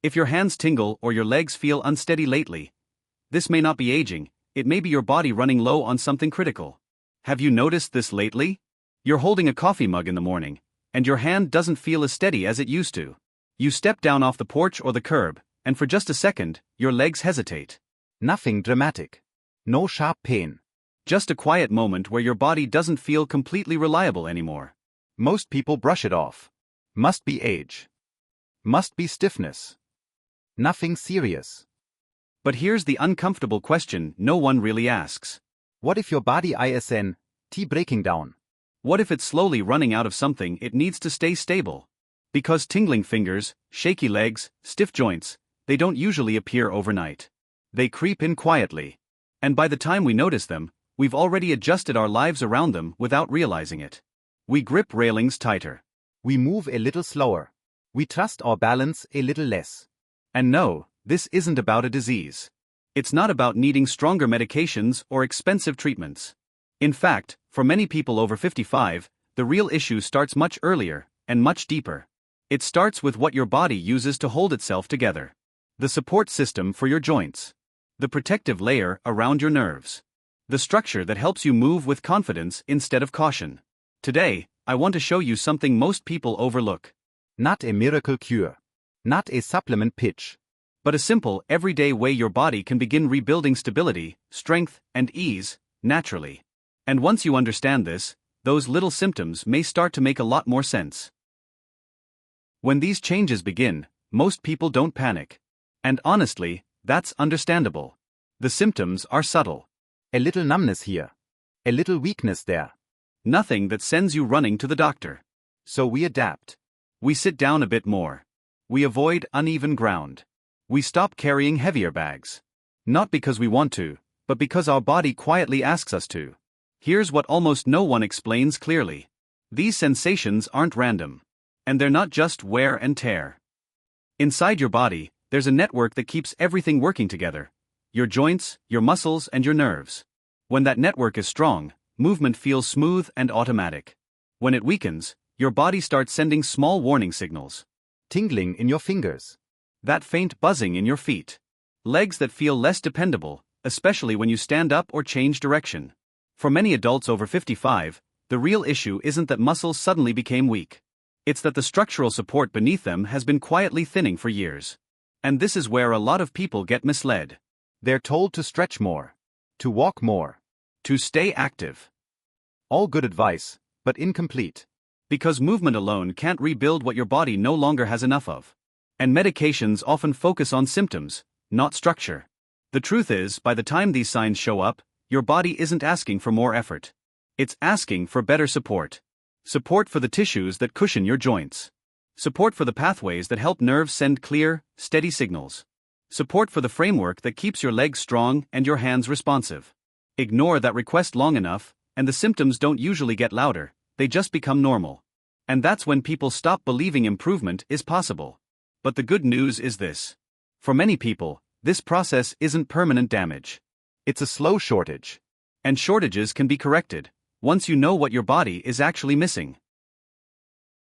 If your hands tingle or your legs feel unsteady lately, this may not be aging, it may be your body running low on something critical. Have you noticed this lately? You're holding a coffee mug in the morning, and your hand doesn't feel as steady as it used to. You step down off the porch or the curb, and for just a second, your legs hesitate. Nothing dramatic. No sharp pain. Just a quiet moment where your body doesn't feel completely reliable anymore. Most people brush it off. Must be age. Must be stiffness. Nothing serious. But here's the uncomfortable question no one really asks. What if your body isn't breaking down? What if it's slowly running out of something it needs to stay stable? Because tingling fingers, shaky legs, stiff joints, they don't usually appear overnight. They creep in quietly. And by the time we notice them, we've already adjusted our lives around them without realizing it. We grip railings tighter. We move a little slower. We trust our balance a little less. And no, this isn't about a disease. It's not about needing stronger medications or expensive treatments. In fact, for many people over 55, the real issue starts much earlier and much deeper. It starts with what your body uses to hold itself together. The support system for your joints. The protective layer around your nerves. The structure that helps you move with confidence instead of caution. Today, I want to show you something most people overlook. Not a miracle cure. Not a supplement pitch. But a simple, everyday way your body can begin rebuilding stability, strength, and ease, naturally. And once you understand this, those little symptoms may start to make a lot more sense. When these changes begin, most people don't panic. And honestly, that's understandable. The symptoms are subtle. A little numbness here. A little weakness there. Nothing that sends you running to the doctor. So we adapt. We sit down a bit more. We avoid uneven ground. We stop carrying heavier bags. Not because we want to, but because our body quietly asks us to. Here's what almost no one explains clearly. These sensations aren't random. And they're not just wear and tear. Inside your body, there's a network that keeps everything working together. Your joints, your muscles, and your nerves. When that network is strong, movement feels smooth and automatic. When it weakens, your body starts sending small warning signals. Tingling in your fingers. That faint buzzing in your feet. Legs that feel less dependable, especially when you stand up or change direction. For many adults over 55, the real issue isn't that muscles suddenly became weak. It's that the structural support beneath them has been quietly thinning for years. And this is where a lot of people get misled. They're told to stretch more. To walk more. To stay active. All good advice, but incomplete. Because movement alone can't rebuild what your body no longer has enough of. And medications often focus on symptoms, not structure. The truth is, by the time these signs show up, your body isn't asking for more effort. It's asking for better support. Support for the tissues that cushion your joints. Support for the pathways that help nerves send clear, steady signals. Support for the framework that keeps your legs strong and your hands responsive. Ignore that request long enough, and the symptoms don't usually get louder, they just become normal. And that's when people stop believing improvement is possible. But the good news is this. For many people, this process isn't permanent damage. It's a slow shortage. And shortages can be corrected, once you know what your body is actually missing.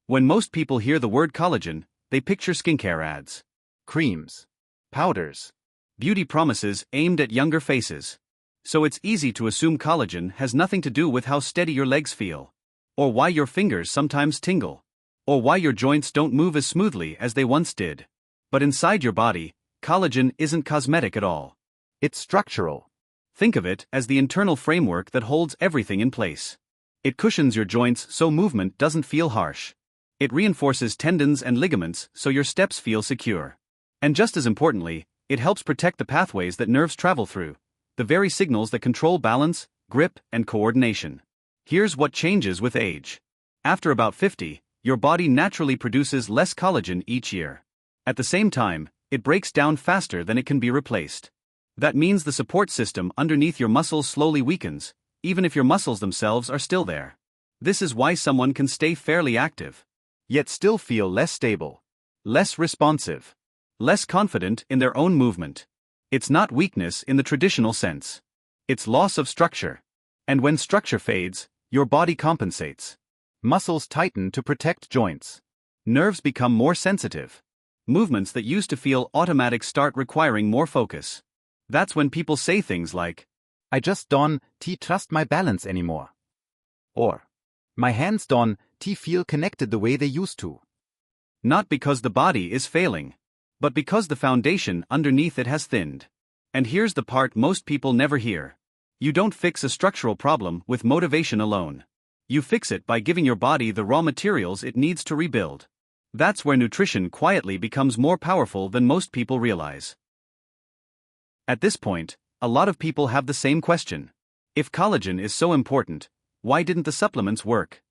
When most people hear the word collagen, they picture skincare ads. Creams. Powders. Beauty promises aimed at younger faces. So it's easy to assume collagen has nothing to do with how steady your legs feel. Or why your fingers sometimes tingle. Or why your joints don't move as smoothly as they once did. But inside your body, collagen isn't cosmetic at all. It's structural. Think of it as the internal framework that holds everything in place. It cushions your joints so movement doesn't feel harsh. It reinforces tendons and ligaments so your steps feel secure. And just as importantly, it helps protect the pathways that nerves travel through, the very signals that control balance, grip, and coordination. Here's what changes with age. After about 50, your body naturally produces less collagen each year. At the same time, it breaks down faster than it can be replaced. That means the support system underneath your muscles slowly weakens, even if your muscles themselves are still there. This is why someone can stay fairly active, yet still feel less stable, less responsive, less confident in their own movement. It's not weakness in the traditional sense. It's loss of structure. And when structure fades, your body compensates. Muscles tighten to protect joints. Nerves become more sensitive. Movements that used to feel automatic start requiring more focus. That's when people say things like, I just don't trust my balance anymore. Or, my hands don't feel connected the way they used to. Not because the body is failing, but because the foundation underneath it has thinned. And here's the part most people never hear. You don't fix a structural problem with motivation alone. You fix it by giving your body the raw materials it needs to rebuild. That's where nutrition quietly becomes more powerful than most people realize. At this point, a lot of people have the same question. If collagen is so important, why didn't the supplements work?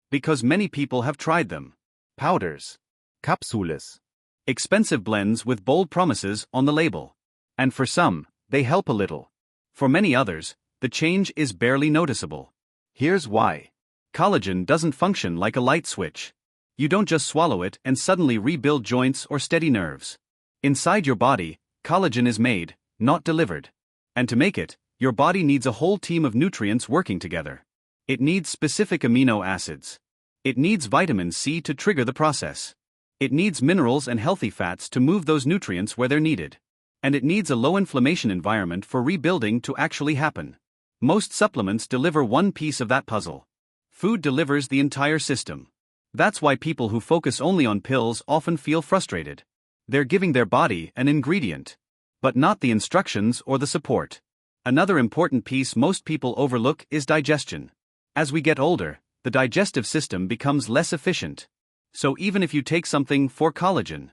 Because many people have tried them. Powders, capsules, expensive blends with bold promises on the label. And for some, they help a little. For many others, the change is barely noticeable. Here's why. Collagen doesn't function like a light switch. You don't just swallow it and suddenly rebuild joints or steady nerves. Inside your body, collagen is made, not delivered. And to make it, your body needs a whole team of nutrients working together. It needs specific amino acids. It needs vitamin C to trigger the process. It needs minerals and healthy fats to move those nutrients where they're needed. And it needs a low-inflammation environment for rebuilding to actually happen. Most supplements deliver one piece of that puzzle. Food delivers the entire system. That's why people who focus only on pills often feel frustrated. They're giving their body an ingredient, but not the instructions or the support. Another important piece most people overlook is digestion. As we get older, the digestive system becomes less efficient. So even if you take something for collagen,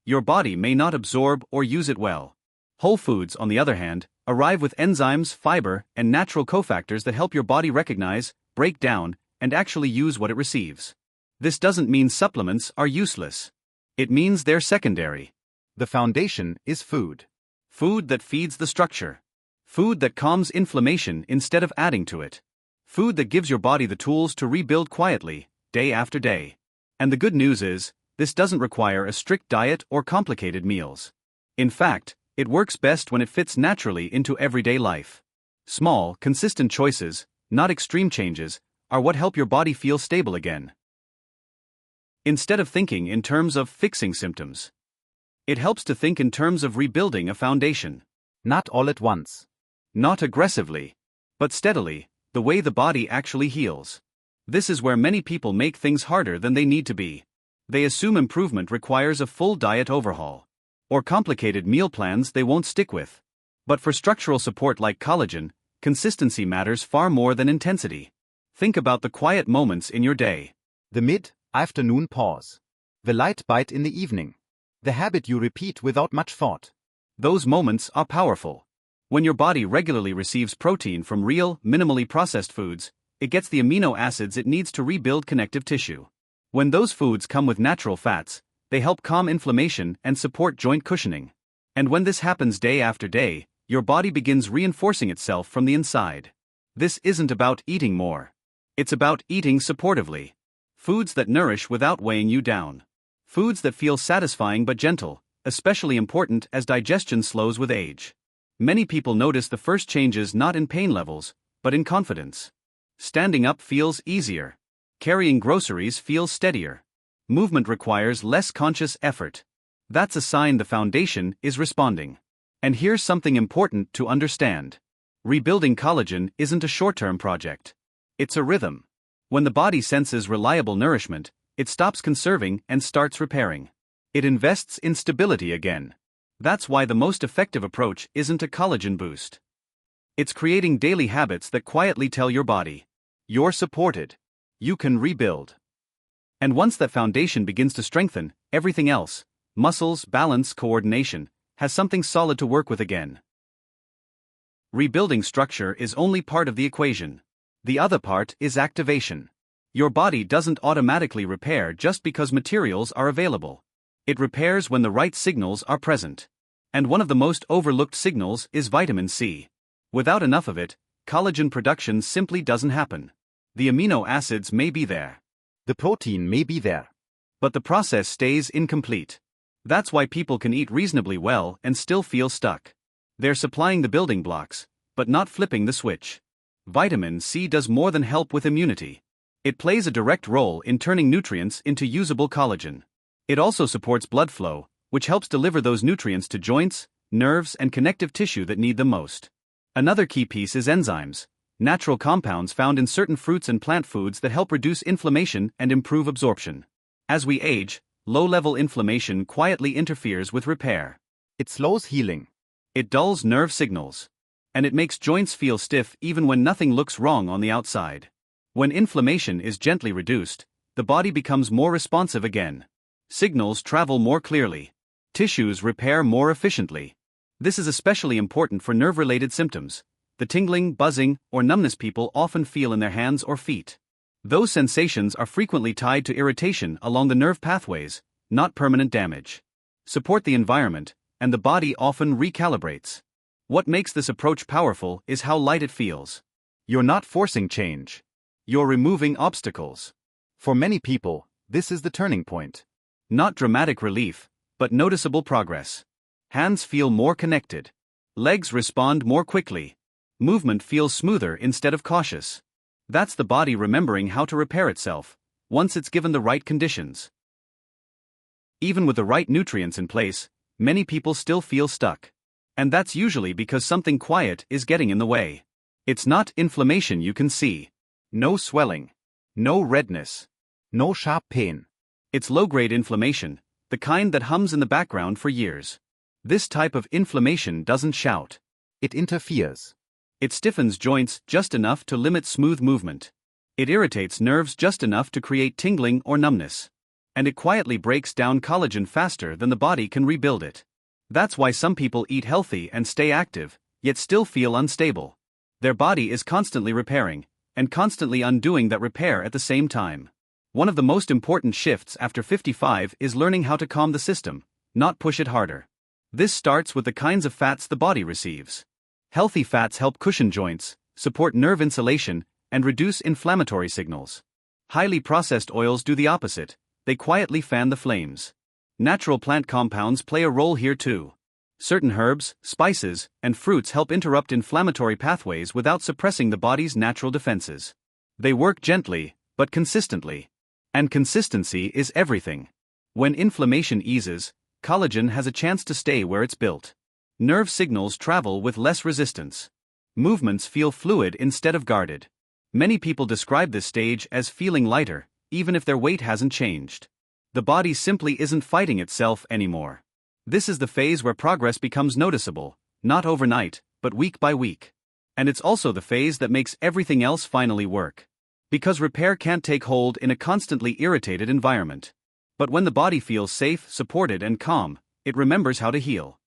your body may not absorb or use it well. Whole foods, on the other hand, arrive with enzymes, fiber, and natural cofactors that help your body recognize, break down, and actually use what it receives. This doesn't mean supplements are useless. It means they're secondary. The foundation is food. Food that feeds the structure. Food that calms inflammation instead of adding to it. Food that gives your body the tools to rebuild quietly, day after day. And the good news is, this doesn't require a strict diet or complicated meals. In fact, it works best when it fits naturally into everyday life. Small, consistent choices, not extreme changes, are what help your body feel stable again. Instead of thinking in terms of fixing symptoms, it helps to think in terms of rebuilding a foundation. Not all at once. Not aggressively, but steadily, the way the body actually heals. This is where many people make things harder than they need to be. They assume improvement requires a full diet overhaul, or complicated meal plans they won't stick with. But for structural support like collagen, consistency matters far more than intensity. Think about the quiet moments in your day. The mid-afternoon pause. The light bite in the evening. The habit you repeat without much thought. Those moments are powerful. When your body regularly receives protein from real, minimally processed foods, it gets the amino acids it needs to rebuild connective tissue. When those foods come with natural fats, they help calm inflammation and support joint cushioning. And when this happens day after day, your body begins reinforcing itself from the inside. This isn't about eating more. It's about eating supportively. Foods that nourish without weighing you down. Foods that feel satisfying but gentle, especially important as digestion slows with age. Many people notice the first changes not in pain levels, but in confidence. Standing up feels easier. Carrying groceries feels steadier. Movement requires less conscious effort. That's a sign the foundation is responding. And here's something important to understand. Rebuilding collagen isn't a short-term project. It's a rhythm. When the body senses reliable nourishment, it stops conserving and starts repairing. It invests in stability again. That's why the most effective approach isn't a collagen boost. It's creating daily habits that quietly tell your body, you're supported. You can rebuild. And once that foundation begins to strengthen, everything else, muscles, balance, coordination, has something solid to work with again. Rebuilding structure is only part of the equation. The other part is activation. Your body doesn't automatically repair just because materials are available. It repairs when the right signals are present. And one of the most overlooked signals is vitamin C. Without enough of it, collagen production simply doesn't happen. The amino acids may be there. The protein may be there. But the process stays incomplete. That's why people can eat reasonably well and still feel stuck. They're supplying the building blocks, but not flipping the switch. Vitamin C does more than help with immunity. It plays a direct role in turning nutrients into usable collagen. It also supports blood flow, which helps deliver those nutrients to joints, nerves, and connective tissue that need them most. Another key piece is enzymes, natural compounds found in certain fruits and plant foods that help reduce inflammation and improve absorption. As we age, low-level inflammation quietly interferes with repair. It slows healing. It dulls nerve signals. And it makes joints feel stiff even when nothing looks wrong on the outside. When inflammation is gently reduced, the body becomes more responsive again. Signals travel more clearly. Tissues repair more efficiently. This is especially important for nerve-related symptoms, the tingling, buzzing, or numbness people often feel in their hands or feet. Those sensations are frequently tied to irritation along the nerve pathways, not permanent damage. Support the environment, and the body often recalibrates. What makes this approach powerful is how light it feels. You're not forcing change. You're removing obstacles. For many people, this is the turning point. Not dramatic relief, but noticeable progress. Hands feel more connected. Legs respond more quickly. Movement feels smoother instead of cautious. That's the body remembering how to repair itself, once it's given the right conditions. Even with the right nutrients in place, many people still feel stuck. And that's usually because something quiet is getting in the way. It's not inflammation you can see. No swelling. No redness. No sharp pain. It's low-grade inflammation, the kind that hums in the background for years. This type of inflammation doesn't shout. It interferes. It stiffens joints just enough to limit smooth movement. It irritates nerves just enough to create tingling or numbness. And it quietly breaks down collagen faster than the body can rebuild it. That's why some people eat healthy and stay active, yet still feel unstable. Their body is constantly repairing, and constantly undoing that repair at the same time. One of the most important shifts after 55 is learning how to calm the system, not push it harder. This starts with the kinds of fats the body receives. Healthy fats help cushion joints, support nerve insulation, and reduce inflammatory signals. Highly processed oils do the opposite, they quietly fan the flames. Natural plant compounds play a role here too. Certain herbs, spices, and fruits help interrupt inflammatory pathways without suppressing the body's natural defenses. They work gently, but consistently. And consistency is everything. When inflammation eases, collagen has a chance to stay where it's built. Nerve signals travel with less resistance. Movements feel fluid instead of guarded. Many people describe this stage as feeling lighter, even if their weight hasn't changed. The body simply isn't fighting itself anymore. This is the phase where progress becomes noticeable, not overnight, but week by week. And it's also the phase that makes everything else finally work. Because repair can't take hold in a constantly irritated environment. But when the body feels safe, supported, and calm, it remembers how to heal.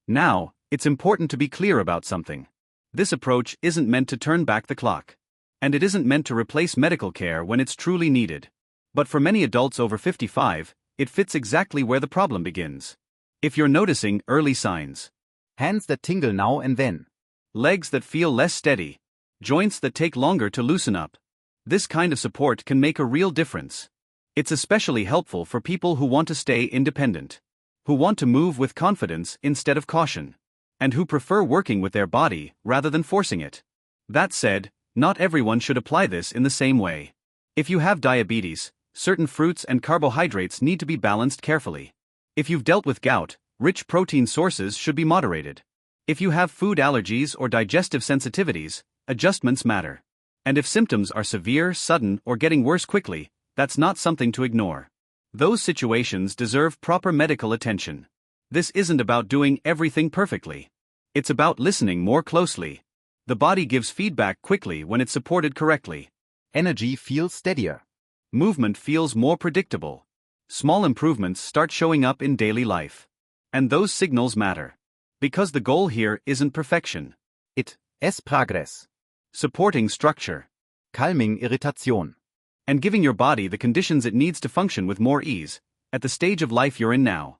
Now, it's important to be clear about something. This approach isn't meant to turn back the clock. And it isn't meant to replace medical care when it's truly needed. But for many adults over 55, it fits exactly where the problem begins. If you're noticing early signs, hands that tingle now and then, legs that feel less steady, joints that take longer to loosen up, this kind of support can make a real difference. It's especially helpful for people who want to stay independent, who want to move with confidence instead of caution, and who prefer working with their body rather than forcing it. That said, not everyone should apply this in the same way. If you have diabetes, certain fruits and carbohydrates need to be balanced carefully. If you've dealt with gout, rich protein sources should be moderated. If you have food allergies or digestive sensitivities, adjustments matter. And if symptoms are severe, sudden, or getting worse quickly, that's not something to ignore. Those situations deserve proper medical attention. This isn't about doing everything perfectly. It's about listening more closely. The body gives feedback quickly when it's supported correctly. Energy feels steadier. Movement feels more predictable. Small improvements start showing up in daily life. And those signals matter. Because the goal here isn't perfection. Es progress. Supporting structure. Calming irritation. And giving your body the conditions it needs to function with more ease, at the stage of life you're in now.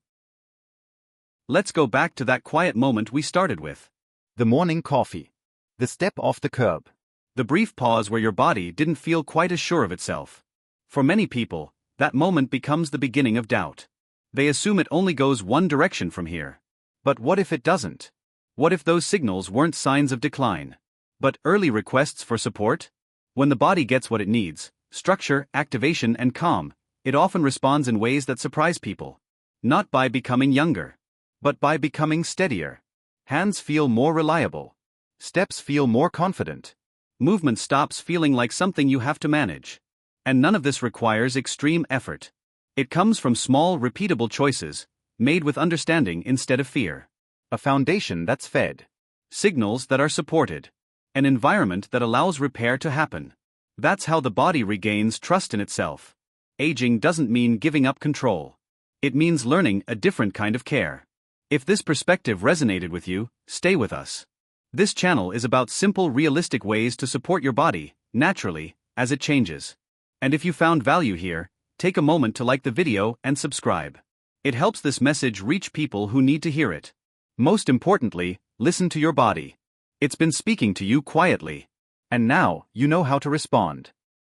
Let's go back to that quiet moment we started with. The morning coffee. The step off the curb. The brief pause where your body didn't feel quite as sure of itself. For many people, that moment becomes the beginning of doubt. They assume it only goes one direction from here. But what if it doesn't? What if those signals weren't signs of decline, but early requests for support? When the body gets what it needs, structure, activation, and calm, it often responds in ways that surprise people. Not by becoming younger, but by becoming steadier. Hands feel more reliable. Steps feel more confident. Movement stops feeling like something you have to manage. And none of this requires extreme effort. It comes from small, repeatable choices, made with understanding instead of fear. A foundation that's fed. Signals that are supported. An environment that allows repair to happen. That's how the body regains trust in itself. Aging doesn't mean giving up control. It means learning a different kind of care. If this perspective resonated with you, stay with us. This channel is about simple, realistic ways to support your body, naturally, as it changes. And if you found value here, take a moment to like the video and subscribe. It helps this message reach people who need to hear it. Most importantly, listen to your body. It's been speaking to you quietly. And now, you know how to respond.